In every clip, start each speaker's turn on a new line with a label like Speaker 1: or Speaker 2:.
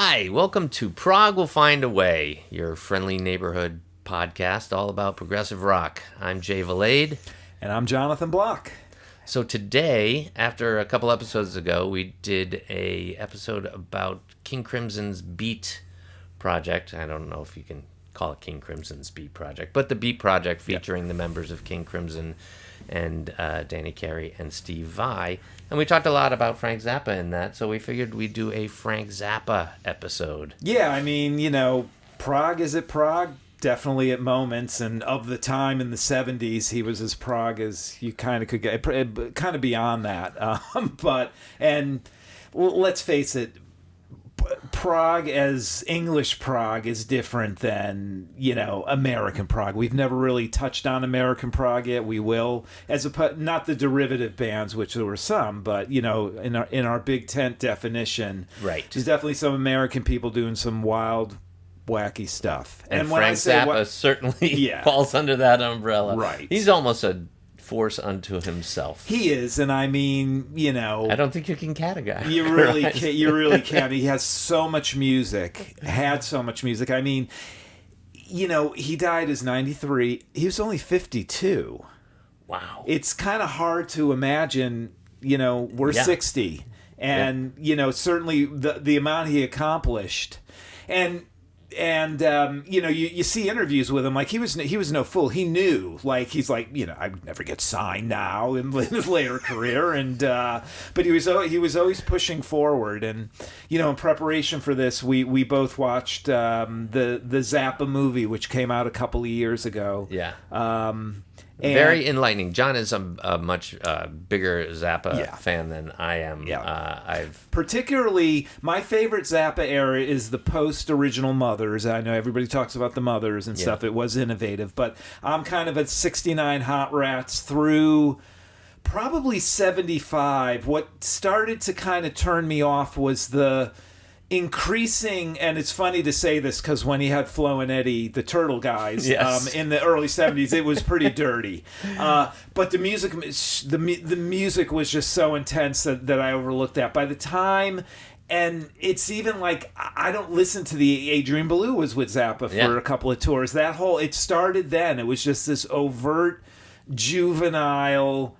Speaker 1: Hi, welcome to Prog Will Find a Way, your friendly neighborhood podcast all about progressive rock. I'm Jay Valade.
Speaker 2: And I'm Jonathan Block.
Speaker 1: So today, after a couple episodes ago, we did a episode about King Crimson's Beat project. I don't know if you can call it King Crimson's Beat project, but the Beat project featuring the members of King Crimson and Danny Carey and Steve Vai. And we talked a lot about Frank Zappa in that, so we figured we'd do a Frank Zappa episode.
Speaker 2: Yeah, I mean, you know, Prog is at Prog, definitely at moments, and of the time in the 70s, he was as Prog as you kind of could get, kind of beyond that. And let's face it, Prog as English Prog is different than, you know, American Prog. We've never really touched on American Prog yet. We will, not the derivative bands, which there were some, but, you know, in our big tent definition,
Speaker 1: right?
Speaker 2: There's definitely some American people doing some wild, wacky stuff.
Speaker 1: And when Frank Zappa certainly falls under that umbrella.
Speaker 2: Right.
Speaker 1: He's almost a force unto himself.
Speaker 2: He is, and I mean, you know,
Speaker 1: I don't think you can categorize.
Speaker 2: You really can't. You really can't. He has so much music. Had so much music. I mean, you know, he died as 93. He was only 52.
Speaker 1: Wow.
Speaker 2: It's kind of hard to imagine. You know, we're 60, and you know, certainly the amount he accomplished, and you know, you see interviews with him, like he was no fool. He knew, like, he's like, you know, I would never get signed now in his later career, and but he was always pushing forward. And you know, in preparation for this, we both watched the Zappa movie, which came out a couple of years ago.
Speaker 1: Yeah. Very enlightening. John is a much bigger Zappa fan than I am.
Speaker 2: Yeah. Particularly, my favorite Zappa era is the post-original Mothers. I know everybody talks about the Mothers and stuff. It was innovative. But I'm kind of at 69 Hot Rats through probably 75. What started to kind of turn me off was the increasing, and it's funny to say this because when he had Flo and Eddie, the Turtle guys, in the early 70s, it was pretty dirty. But the music was just so intense that I overlooked that. By the time, and it's even like, I don't listen to the Adrian Belew was with Zappa for a couple of tours. It started then. It was just this overt, juvenile,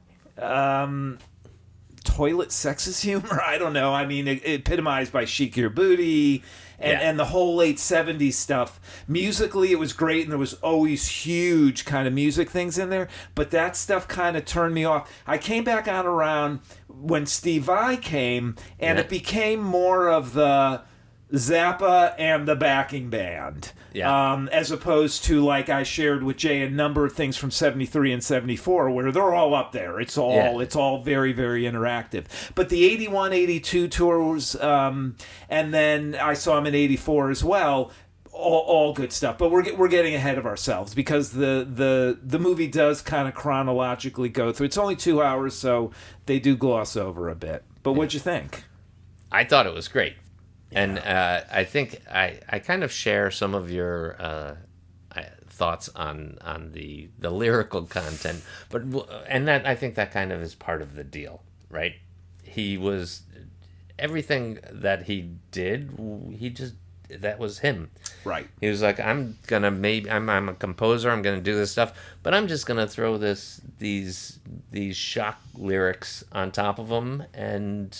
Speaker 2: toilet sexist humor. I don't know. I mean, epitomized by Chic Your Booty and the whole late 70s stuff. Musically, it was great, and there was always huge kind of music things in there, but that stuff kind of turned me off. I came back on around when Steve Vai came, and it became more of the Zappa and the backing band, as opposed to, like I shared with Jay, a number of things from 73 and 74 where they're all up there. It's all very, very interactive. But the 81, 82 tours, and then I saw him in 84 as well. All good stuff. But we're getting ahead of ourselves because the movie does kind of chronologically go through. It's only 2 hours, so they do gloss over a bit. But what'd you think?
Speaker 1: I thought it was great. And I think I kind of share some of your thoughts on the lyrical content, I think that kind of is part of the deal, right? He was everything that he did. That was him,
Speaker 2: right?
Speaker 1: He was like, I'm a composer. I'm gonna do this stuff, but I'm just gonna throw these shock lyrics on top of them, and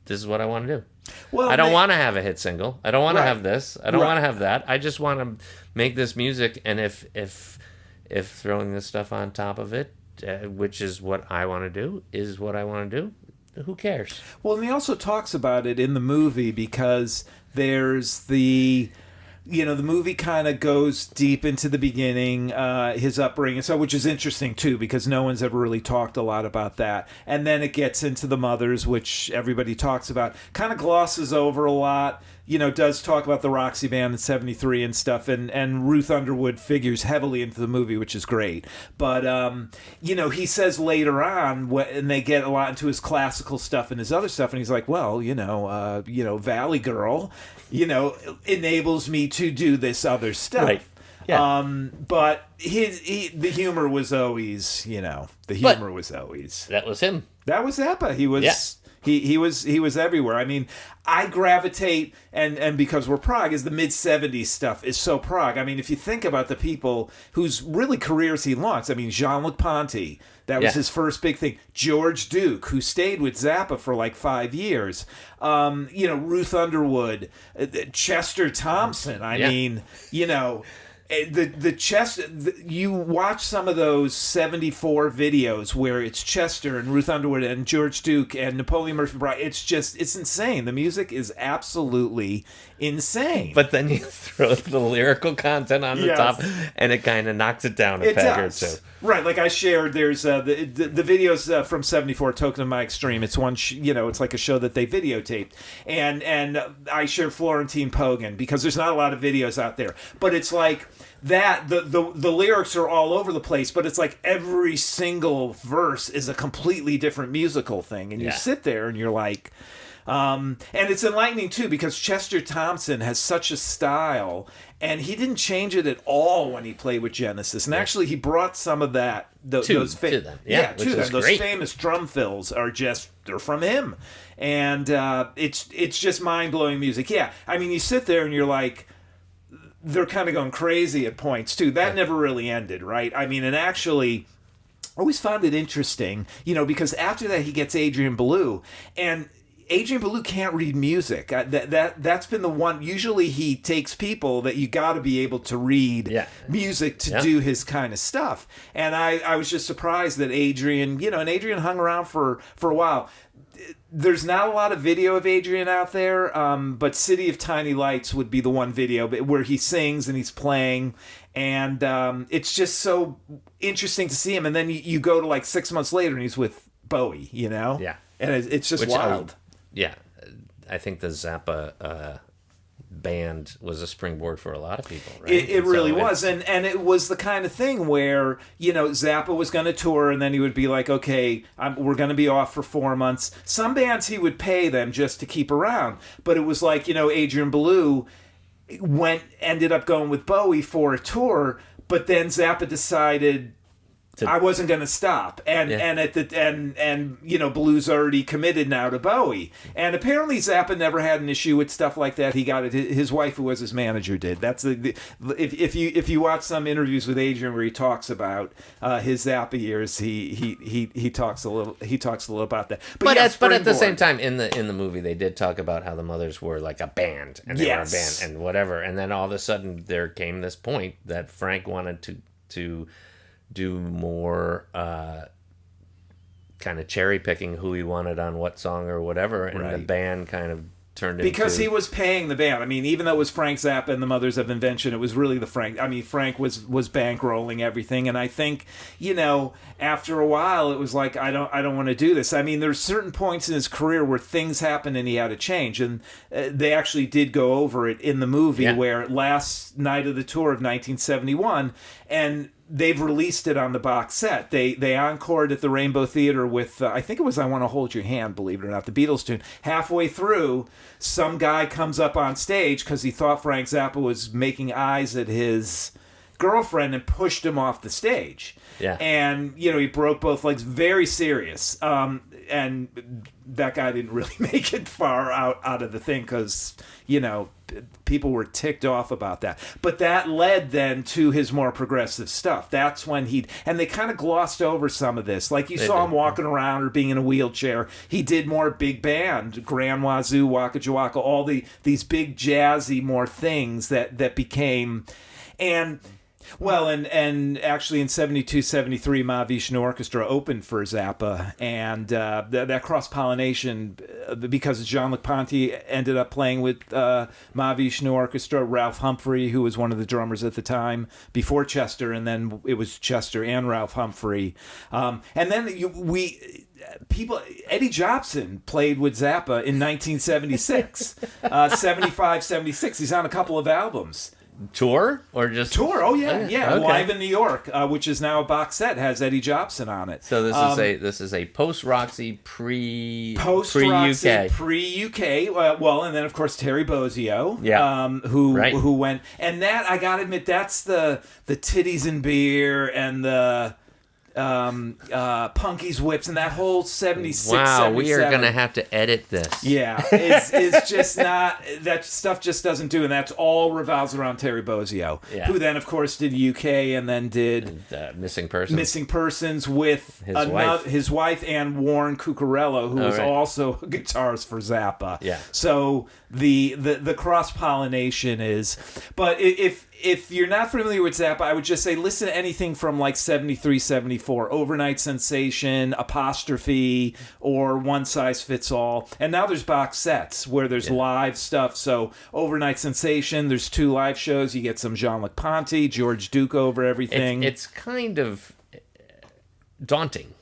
Speaker 1: this is what I want to do. Well, I don't want to have a hit single. I don't want to have this. I don't want to have that. I just want to make this music, and if throwing this stuff on top of it, which is what I want to do, is what I want to do, who cares? Well,
Speaker 2: and he also talks about it in the movie because there's the movie kind of goes deep into the beginning, his upbringing, so which is interesting too because no one's ever really talked a lot about that. And then it gets into the Mothers, which everybody talks about, kind of glosses over a lot. You know, does talk about the Roxy Band in 73 and stuff, and Ruth Underwood figures heavily into the movie, which is great. But, you know, he says later on, and they get a lot into his classical stuff and his other stuff, and he's like, well, you know, Valley Girl, you know, enables me to do this other stuff.
Speaker 1: Right. Yeah.
Speaker 2: But the humor was always, the humor was always.
Speaker 1: That was him.
Speaker 2: That was Zappa. He was.
Speaker 1: Yeah.
Speaker 2: He was everywhere. I mean, I gravitate, and because we're Prog, is the mid-'70s stuff is so Prog. I mean, if you think about the people whose really careers he launched, I mean, Jean-Luc Ponty, that was his first big thing. George Duke, who stayed with Zappa for like 5 years. Ruth Underwood, Chester Thompson. I mean, you watch some of those 74 videos where it's Chester and Ruth Underwood and George Duke and Napoleon Murphy Bride. It's insane. The music is absolutely insane.
Speaker 1: But then you throw the lyrical content on the top, and it kind of knocks it down a peg or two.
Speaker 2: Right, like I shared, there's the videos from '74, Token of My Extreme. It's one, it's like a show that they videotaped, and I shared Florentine Pogan because there's not a lot of videos out there, but it's like that the lyrics are all over the place, but it's like every single verse is a completely different musical thing, and you sit there and you're like. And it's enlightening too because Chester Thompson has such a style, and he didn't change it at all when he played with Genesis. And actually, he brought some of that
Speaker 1: to them.
Speaker 2: Those famous drum fills they're from him, and it's just mind blowing music. Yeah, I mean, you sit there and you're like. They're kind of going crazy at points too. That never really ended, right? I mean, and actually. I always found it interesting, because after that he gets Adrian Belew, and Adrian Belew can't read music. That's been the one. Usually he takes people that you got to be able to read music to do his kind of stuff. And I was just surprised that Adrian, and Adrian hung around for a while. There's not a lot of video of Adrian out there, but City of Tiny Lights would be the one video where he sings and he's playing, and it's just so interesting to see him. And then you go to like 6 months later and he's with Bowie,
Speaker 1: Yeah.
Speaker 2: And it's just wild.
Speaker 1: I think the Zappa band was a springboard for a lot of people, right?
Speaker 2: It really was. And it was the kind of thing where, Zappa was going to tour and then he would be like, okay, we're going to be off for 4 months. Some bands he would pay them just to keep around. But it was like, Adrian Belew ended up going with Bowie for a tour, but then Zappa decided I wasn't going to stop, and Blue's already committed now to Bowie, and apparently Zappa never had an issue with stuff like that. He got it. His wife, who was his manager, did. That's if you watch some interviews with Adrian where he talks about his Zappa years, he talks a little about that.
Speaker 1: But at the same time, in the movie, they did talk about how the Mothers were like a band, and they were a band and whatever, and then all of a sudden there came this point that Frank wanted to do more kind of cherry picking who he wanted on what song or whatever, and the band kind of turned
Speaker 2: because
Speaker 1: into...
Speaker 2: he was paying the band. I mean, even though it was Frank Zappa and the Mothers of Invention, it was really the Frank. I mean, Frank was bankrolling everything, and I think after a while it was like I don't want to do this. I mean, there's certain points in his career where things happened and he had to change, and they actually did go over it in the movie where last night of the tour of 1971 and. They've released it on the box set. They encored at the Rainbow Theater with, I think it was I Want to Hold Your Hand, believe it or not, the Beatles tune. Halfway through, some guy comes up on stage because he thought Frank Zappa was making eyes at his girlfriend and pushed him off the stage.
Speaker 1: Yeah.
Speaker 2: And, he broke both legs. Very serious. And that guy didn't really make it far out of the thing because, people were ticked off about that. But that led then to his more progressive stuff. That's when and they kind of glossed over some of this. Like you saw him walking around or being in a wheelchair. He did more big band, Grand Wazoo, Waka Jawaka, all these big jazzy more things that became... And actually in 72, 73, Mahavishnu Orchestra opened for Zappa, and that cross-pollination, because Jean-Luc Ponty ended up playing with Mahavishnu Orchestra, Ralph Humphrey, who was one of the drummers at the time, before Chester, and then it was Chester and Ralph Humphrey. And then Eddie Jobson played with Zappa in 1976, 75, 76. He's on a couple of albums.
Speaker 1: tour or just
Speaker 2: tour. Oh yeah, yeah.
Speaker 1: Okay.
Speaker 2: Live in New York, which is now a box set, has Eddie Jobson on it.
Speaker 1: So this is a post Roxy pre
Speaker 2: Roxy,
Speaker 1: UK
Speaker 2: pre UK. Well, and then of course Terry Bozzio, who went, and that I gotta admit, that's the titties and beer and the Punky's Whips and that whole 76,
Speaker 1: Wow,
Speaker 2: 77.
Speaker 1: we are gonna have to edit this.
Speaker 2: Yeah, it's just not, that stuff just doesn't do, and that's all revolves around Terry Bozzio, who then of course did UK and then did
Speaker 1: Missing Persons
Speaker 2: with his wife and Warren Cucurello, who was also a guitarist for Zappa.
Speaker 1: Yeah.
Speaker 2: So the cross pollination is, but if you're not familiar with Zappa, I would just say listen to anything from like 73, 74, Overnight Sensation, Apostrophe, or One Size Fits All. And now there's box sets where there's live stuff. So Overnight Sensation, there's 2 live shows. You get some Jean-Luc Ponty, George Duke over everything.
Speaker 1: It's kind of daunting.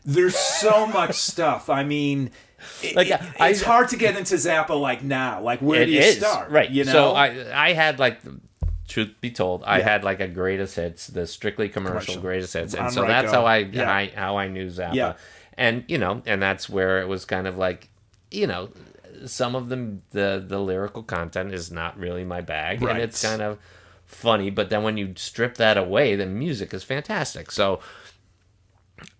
Speaker 2: There's so much stuff. I mean, it's hard to get into Zappa like now. Like, where do you start?
Speaker 1: Right.
Speaker 2: You know?
Speaker 1: So I had like... Truth be told, I had like a greatest hits, the strictly commercial greatest hits, and so that's how I knew Zappa, and and that's where it was kind of like, some of them the lyrical content is not really my bag, and it's kind of funny, but then when you strip that away, the music is fantastic. So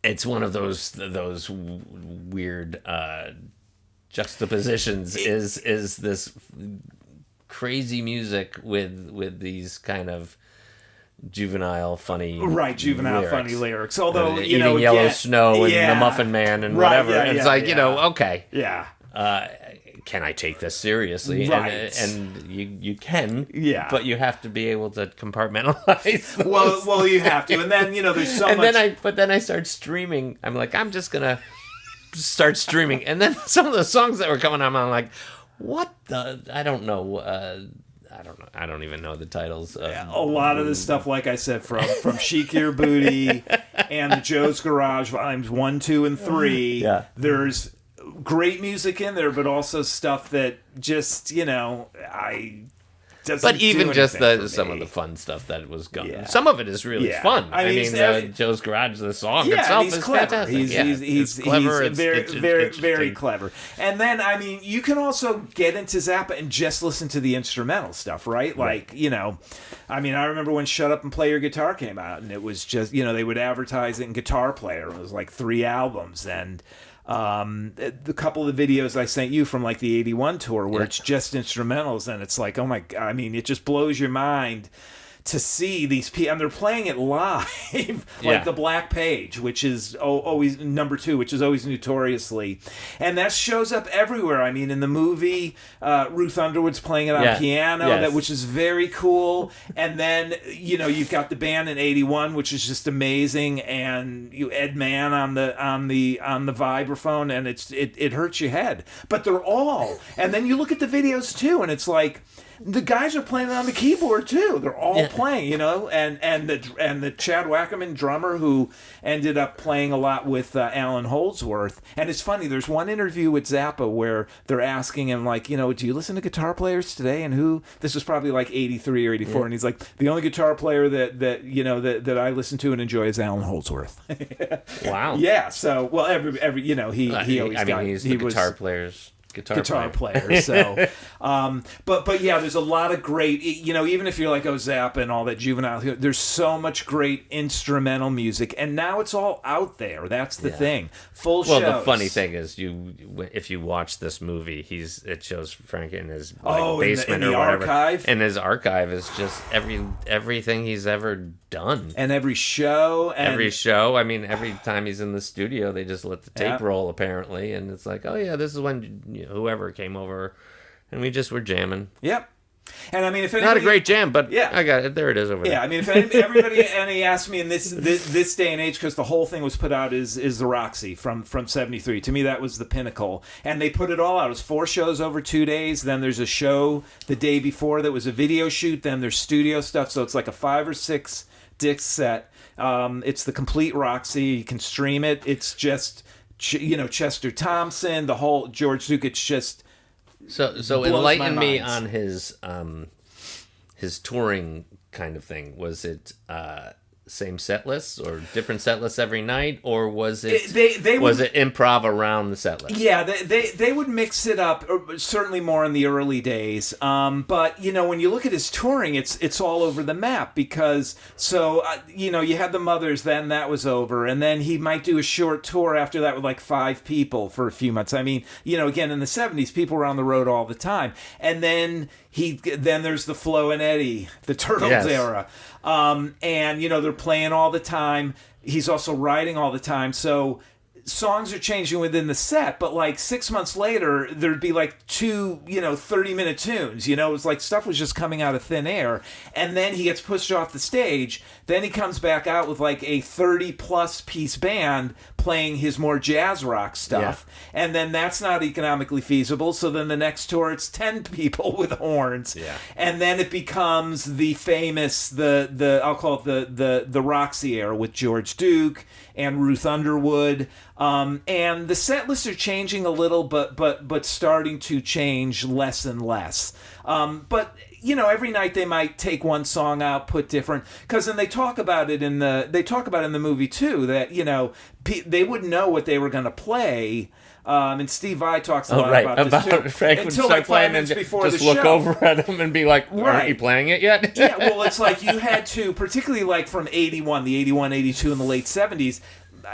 Speaker 1: it's one of those weird juxtapositions. Is this crazy music with these kind of juvenile funny
Speaker 2: lyrics, although
Speaker 1: eating yellow snow and the Muffin Man and whatever, and it's like okay, can I take this seriously?
Speaker 2: Right.
Speaker 1: And you can, but you have to be able to compartmentalize.
Speaker 2: Well, you have to, and then there's so much.
Speaker 1: Then I start streaming. I'm like, I'm just gonna start streaming, and then some of the songs that were coming on, I'm like, what the? I don't know. I don't even know the titles.
Speaker 2: A lot of this stuff, like I said, from Chic Your Booty and the Joe's Garage Volumes 1, 2, and 3.
Speaker 1: Yeah.
Speaker 2: There's great music in there, but also stuff that just
Speaker 1: But even just some of the fun stuff that was gone. Some of it is really fun. I mean, Joe's Garage, the song itself is
Speaker 2: clever.
Speaker 1: fantastic.
Speaker 2: He's
Speaker 1: clever.
Speaker 2: He's very clever. And then, I mean, you can also get into Zappa and just listen to the instrumental stuff, right? Like, I mean, I remember when Shut Up and Play Your Guitar came out, and it was just, they would advertise it in Guitar Player. It was like 3 albums, and the couple of videos I sent you from like the 81 tour where it's just instrumentals, and it's like, oh my God, I mean, it just blows your mind to see these people, and they're playing it live, like the Black Page, which is always number 2, which is always notoriously, and that shows up everywhere. I mean, in the movie, Ruth Underwood's playing it on piano, which is very cool. And then you've got the band in 81, which is just amazing, and Ed Mann on the vibraphone, and it hurts your head. But they're all, and then you look at the videos too, and it's like, the guys are playing on the keyboard too. They're all playing, and the Chad Wackerman drummer, who ended up playing a lot with Alan Holdsworth. And it's funny. There's one interview with Zappa where they're asking him, like, do you listen to guitar players today? And who? This was probably like 83 or 84, and he's like, the only guitar player that I listen to and enjoy is Alan Holdsworth.
Speaker 1: Wow.
Speaker 2: Yeah. So every he always
Speaker 1: he's the guitar players. Guitar
Speaker 2: player. So, but yeah, there's a lot of great, even if you're like, Zappa and all that juvenile, there's so much great instrumental music, and now it's all out there. That's the thing. Full shows.
Speaker 1: Well, the funny thing is, if you watch this movie, it shows Frank in his basement
Speaker 2: in the
Speaker 1: or whatever.
Speaker 2: Archive.
Speaker 1: And his archive is just everything he's ever done.
Speaker 2: And every show.
Speaker 1: I mean, every time he's in the studio, they just let the tape roll, apparently, and it's like, oh yeah, this is when whoever came over, and we just were jamming.
Speaker 2: Yep. And I mean, if anybody,
Speaker 1: not a great jam, but I got it. There it is over there.
Speaker 2: Yeah, I mean, if everybody asks me in this day and age, because the whole thing was put out is the Roxy from 73. To me, that was the pinnacle, and they put it all out. It was 4 shows over 2 days. Then there's a show the day before that was a video shoot. Then there's studio stuff. So it's like a 5 or 6 disc set. It's the complete Roxy. You can stream it. It's just Chester Thompson, the whole George Duke. It's just
Speaker 1: so enlighten me on his his touring kind of thing? Was it same set lists or different set lists every night, or was it was it improv around the set list?
Speaker 2: Yeah, they would mix it up, certainly more in the early days. But when you look at his touring, it's all over the map because you had the Mothers, then that was over, and then he might do a short tour after that with like 5 people for a few months. I mean, again in the 70s, people were on the road all the time, and then there's the Flo and Eddie, the Turtles era. And they're playing all the time. He's also writing all the time. So songs are changing within the set, but like 6 months later, there'd be like 2, 30-minute tunes. It was like stuff was just coming out of thin air. And then he gets pushed off the stage. Then he comes back out with like a 30-plus piece band playing his more jazz rock stuff. Yeah. And then that's not economically feasible. So then the next tour, it's 10 people with horns. Yeah. And then it becomes the famous, I'll call it the Roxy era with George Duke and Ruth Underwood. And the set lists are changing a little, but starting to change less and less. But every night they might take one song out, put different, because then they talk about it in the movie too, that they wouldn't know what they were going to play. And Steve Vai talks a lot about this too.
Speaker 1: Frank would
Speaker 2: until
Speaker 1: start
Speaker 2: like 5
Speaker 1: playing
Speaker 2: minutes
Speaker 1: and
Speaker 2: before
Speaker 1: just
Speaker 2: the
Speaker 1: look
Speaker 2: show.
Speaker 1: over at him and be like, aren't you playing it yet?
Speaker 2: Yeah, well, it's like you had to, particularly like from 81, the 81, 82, and the late 70s,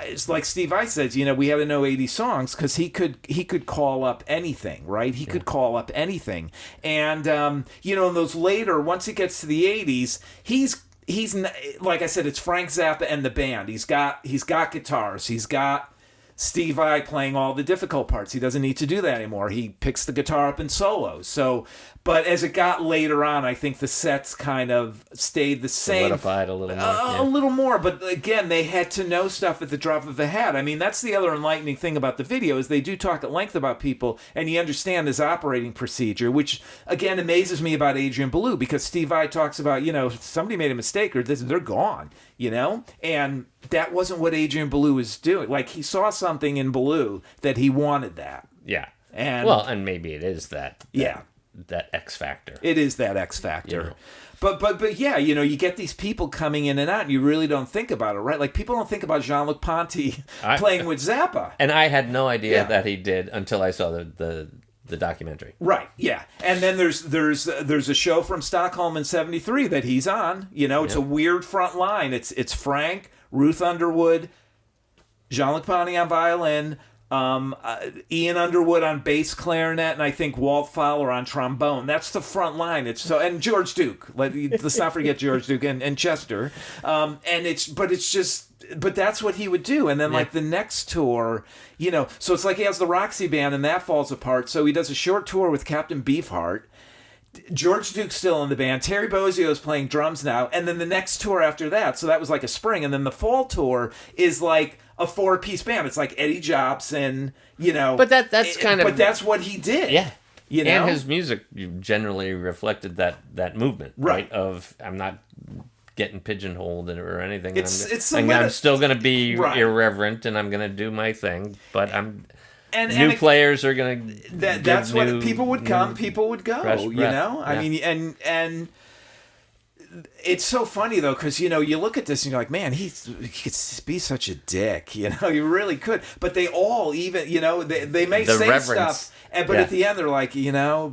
Speaker 2: it's like Steve Vai says, we had to know 80 songs because he could call up anything, right? He could call up anything. And, in those later, once it gets to the 80s, he's like I said, it's Frank Zappa and the band. He's got guitars. He's got Steve Vai playing all the difficult parts. He doesn't need to do that anymore. He picks the guitar up in solos. So, but as it got later on, I think the sets kind of stayed the same.
Speaker 1: Solidified a little more.
Speaker 2: A little more, but again, they had to know stuff at the drop of a hat. I mean, that's the other enlightening thing about the video is they do talk at length about people, and you understand his operating procedure, which, again, amazes me about Adrian Belew, because Steve Vai talks about, if somebody made a mistake or this, they're gone, And that wasn't what Adrian Belew was doing. Like, he saw something in Belew that he wanted that.
Speaker 1: Yeah.
Speaker 2: And
Speaker 1: maybe it is that X factor.
Speaker 2: It is that X factor. But yeah, you get these people coming in and out, and you really don't think about it, right? Like, people don't think about Jean-Luc Ponty playing with Zappa.
Speaker 1: And I had no idea that he did until I saw the documentary.
Speaker 2: Right, yeah. And then there's a show from Stockholm in 73 that he's on. It's a weird front line. It's Frank, Ruth Underwood, Jean-Luc Ponty on violin, Ian Underwood on bass clarinet, and I think Walt Fowler on trombone. That's the front line. And George Duke. Let's not forget George Duke and Chester. But that's what he would do. And then like the next tour, so it's like he has the Roxy band and that falls apart. So he does a short tour with Captain Beefheart. George Duke's still in the band. Terry Bozzio is playing drums now. And then the next tour after that, so that was like a spring. And then the fall tour is like a 4-piece band. It's like Eddie Jobson,
Speaker 1: But that's kind of...
Speaker 2: But that's what he did.
Speaker 1: Yeah. And his music generally reflected that movement, right? Of, I'm not getting pigeonholed or anything. I'm still going to be irreverent and I'm going to do my thing, but new players are going to...
Speaker 2: That's what people would come, people would go, I mean, and it's so funny though, because you look at this and you're like, man, he could be such a dick, he really could. But they all even, they may say reverence. Stuff, but at the end they're like,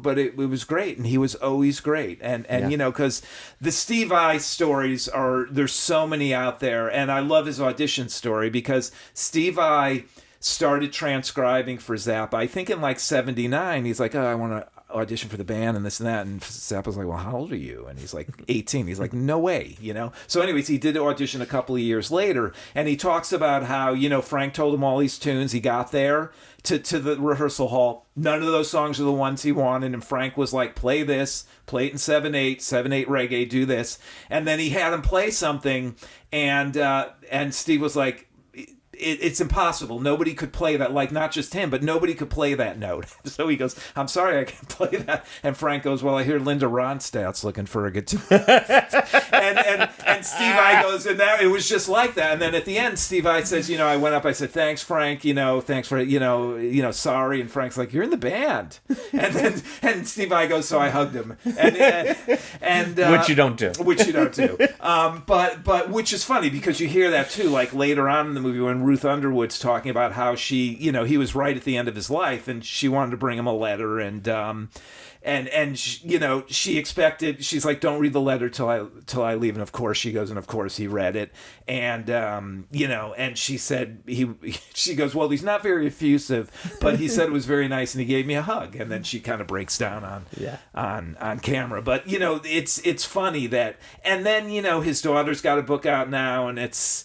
Speaker 2: but it was great, and he was always great, and because the Steve Vai stories there's so many out there, and I love his audition story because Steve Vai started transcribing for Zappa. I think in like 79, he's like, I want to audition for the band and this and that. And Zappa's like, well, how old are you? And he's like, 18. He's like, no way, So anyways, he did audition a couple of years later. And he talks about how, Frank told him all these tunes. He got there to the rehearsal hall. None of those songs are the ones he wanted. And Frank was like, play this, play it in 7/8 reggae, do this. And then he had him play something. And Steve was like, it's impossible. Nobody could play that, like not just him, but nobody could play that note. So he goes, I'm sorry, I can't play that. And Frank goes, well, I hear Linda Ronstadt's looking for a guitar. and Steve Vai goes, and that it was just like that. And then at the end, Steve Vai says, I went up, I said, thanks, Frank, thanks for, sorry. And Frank's like, you're in the band. And Steve Vai goes, so I hugged him. And
Speaker 1: which you don't do.
Speaker 2: Which you don't do. But which is funny because you hear that too, like later on in the movie when Ruth Underwood's talking about how she, he was right at the end of his life and she wanted to bring him a letter and she expected, she's like, don't read the letter till I leave. And of course she goes, and of course he read it. And, and she said, she goes, well, he's not very effusive, but he said it was very nice and he gave me a hug. And then she kind of breaks down on camera. But, it's funny that, and then, his daughter's got a book out now and it's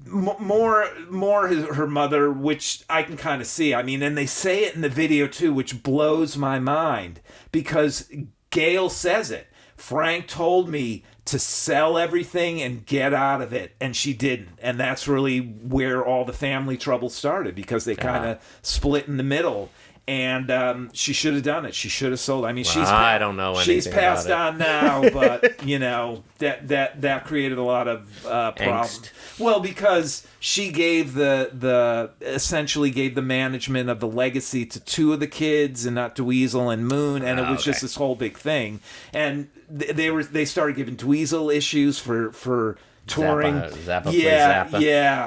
Speaker 2: more her mother, which I can kind of see. I mean, and they say it in the video too, which blows my mind because Gail says it. Frank told me to sell everything and get out of it, and she didn't. And that's really where all the family trouble started because they kind of split in the middle. And she should have done it. She should have sold. I mean,
Speaker 1: I don't know anything.
Speaker 2: She's passed on now, but that created a lot of problems. Well, because she gave essentially gave the management of the legacy to two of the kids, and not Dweezil and Moon, and it was just this whole big thing. And they started giving Dweezil issues for touring. Zappa.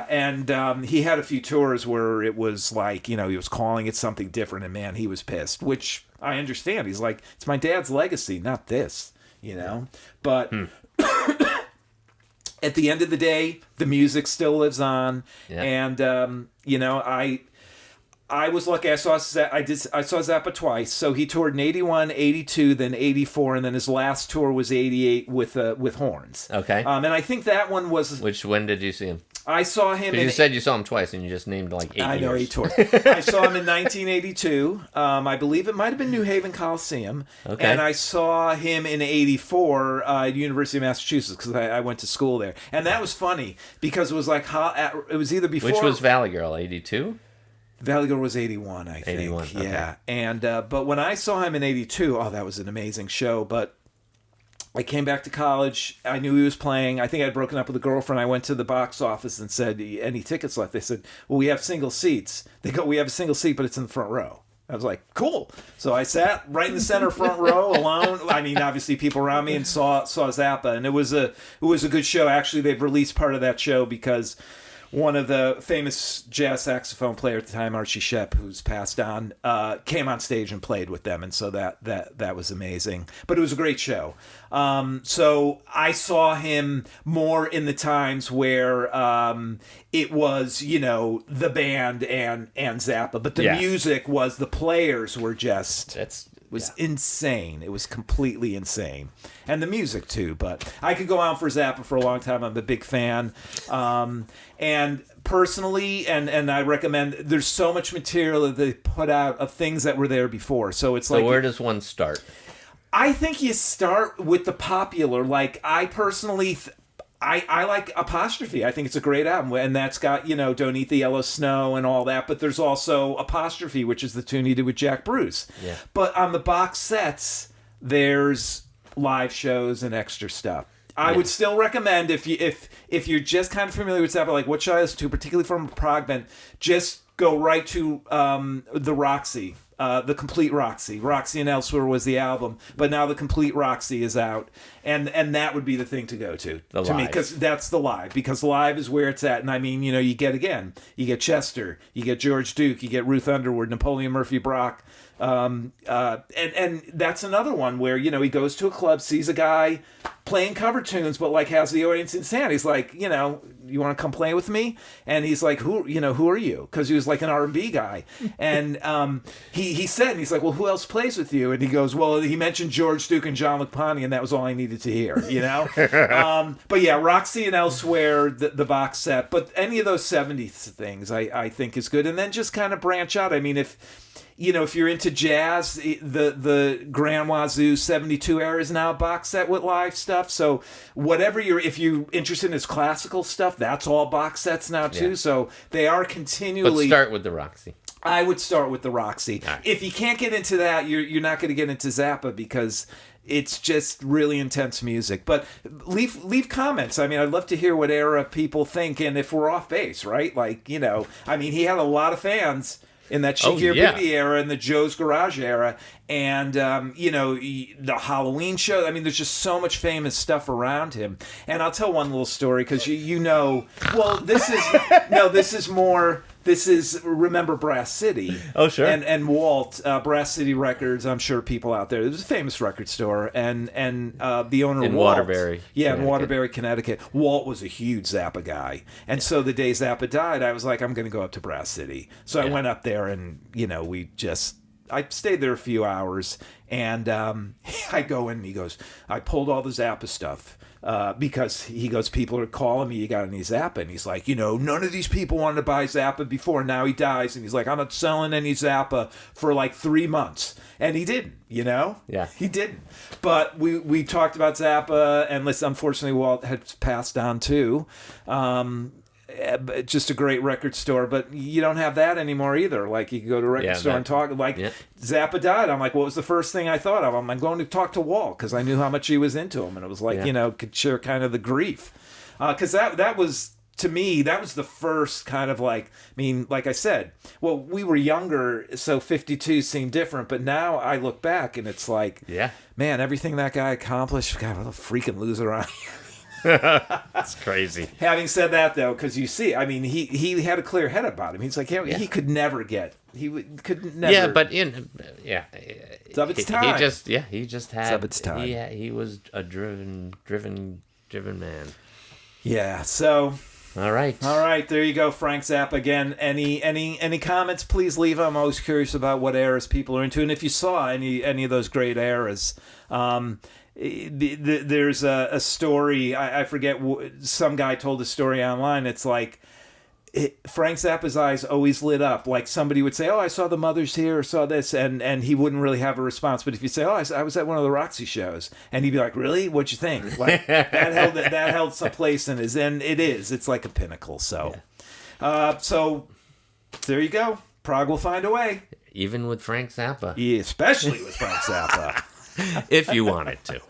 Speaker 2: And he had a few tours where it was like, he was calling it something different, and man, he was pissed, which I understand. He's like, it's my dad's legacy, not this, but at the end of the day, the music still lives on. And I was lucky. I saw Zappa twice. So he toured in 81, 82, then 84, and then his last tour was 88 with horns.
Speaker 1: Okay.
Speaker 2: And I think that one was...
Speaker 1: When did you see him?
Speaker 2: I saw him
Speaker 1: you said you saw him twice, and you just named like 8 years.
Speaker 2: I know, 8 tours. I saw him in 1982. I believe it might have been New Haven Coliseum.
Speaker 1: Okay.
Speaker 2: And I saw him in 84 at University of Massachusetts because I went to school there. And that was funny because it was like... It was either before...
Speaker 1: Which was Valley Girl, 82?
Speaker 2: Valley Girl was 81, I think.
Speaker 1: 81, okay.
Speaker 2: Yeah. And but when I saw him in 82, that was an amazing show. But I came back to college. I knew he was playing. I think I'd broken up with a girlfriend. I went to the box office and said, any tickets left? They said, well, we have single seats. They go, we have a single seat, but it's in the front row. I was like, cool. So I sat right in the center front row alone. I mean, obviously people around me, and saw Zappa. And it was a good show. Actually, they've released part of that show because one of the famous jazz saxophone player at the time, Archie Shepp, who's passed on, came on stage and played with them, and so that was amazing. But it was a great show. So I saw him more in the times where it was, the band and Zappa, but the music was, the players were just... was insane. It was completely insane. And the music too, but I could go on for Zappa for a long time. I'm a big fan. And personally, and I recommend, there's so much material that they put out of things that were there before. So it's like...
Speaker 1: So where does one start?
Speaker 2: I think you start with the popular. Like, I personally... I like Apostrophe. I think it's a great album, and that's got, Don't Eat the Yellow Snow and all that, but there's also Apostrophe, which is the tune he did with Jack Bruce. Yeah. But on the box sets, there's live shows and extra stuff. I would still recommend, if you're just kind of familiar with Zappa, like what should I listen to, particularly from a prog band, just go right to the Roxy. The Complete Roxy. Roxy and Elsewhere was the album, but now the Complete Roxy is out, and that would be the thing to go to me, because that's the live, because live is where it's at. And I mean, you get Chester, you get George Duke, you get Ruth Underwood, Napoleon Murphy Brock, and that's another one where he goes to a club, sees a guy playing cover tunes, but like has the audience in sand. He's like, you want to come play with me? And he's like, who are you? Because he was like an R&B guy, and he said, and he's like, well, who else plays with you? And he goes, well, he mentioned George Duke and John LaPagni, and that was all I needed to hear, but yeah, Roxy and Elsewhere, the box set, but any of those 70s things I think is good, and then just kind of branch out. I mean, if you're into jazz, the Grand Wazoo 72 era is now a box set with live stuff. So whatever if you're interested in his classical stuff, that's all box sets now too.
Speaker 1: Yeah.
Speaker 2: So they are continually.
Speaker 1: But start with the Roxy.
Speaker 2: I would start with the Roxy.
Speaker 1: Right.
Speaker 2: If you can't get into that, you're not going to get into Zappa because it's just really intense music. But leave comments. I mean, I'd love to hear what era people think, and if we're off base, right? Like, he had a lot of fans in that Shakir Booty era and the Joe's Garage era, and the Halloween show. I mean, there's just so much famous stuff around him. And I'll tell one little story because well, this is remember Brass City.
Speaker 1: Oh, sure.
Speaker 2: And Walt, Brass City Records. I'm sure people out there. It was a famous record store, and the owner
Speaker 1: in
Speaker 2: Walt,
Speaker 1: Waterbury,
Speaker 2: in Waterbury, Connecticut. Walt was a huge Zappa guy, and so the day Zappa died, I was like, I'm going to go up to Brass City. So I went up there, and I stayed there a few hours, and I go in, and he goes, I pulled all the Zappa stuff. Because he goes, people are calling me, you got any Zappa? And he's like, none of these people wanted to buy Zappa before. Now he dies. And he's like, I'm not selling any Zappa for like 3 months. And he didn't,
Speaker 1: Yeah.
Speaker 2: He didn't. But we talked about Zappa, and unfortunately, Walt had passed on too. Just a great record store, but you don't have that anymore either. Like, you can go to a record store and talk. Like, Zappa died. I'm like, what was the first thing I thought of? I'm going to talk to Walt because I knew how much he was into him, and it was like, could share kind of the grief. Because that was, to me, that was the first kind of like I said, well, we were younger, so 52 seemed different, but now I look back and it's like, man, everything that guy accomplished, God, what a freaking loser I am.
Speaker 1: That's crazy.
Speaker 2: Having said that, though, because he had a clear head about him. He's like, he could never get. Could never.
Speaker 1: Yeah, but
Speaker 2: it's of its time.
Speaker 1: He just had.
Speaker 2: It's of its time.
Speaker 1: He was a driven man.
Speaker 2: Yeah. So.
Speaker 1: All right.
Speaker 2: There you go, Frank Zappa again. Any comments? Please leave them. I'm always curious about what eras people are into, and if you saw any of those great eras. There's a story, I forget, some guy told a story online. It's like Frank Zappa's eyes always lit up. Like, somebody would say, I saw the Mothers here, or saw this, and he wouldn't really have a response. But if you say, I was at one of the Roxy shows, and he'd be like, really? What'd you think? Like, that held some place in his, and it's like a pinnacle. So, so there you go. Prog will find a way.
Speaker 1: Even with Frank Zappa.
Speaker 2: Yeah, especially with Frank Zappa.
Speaker 1: If you wanted to.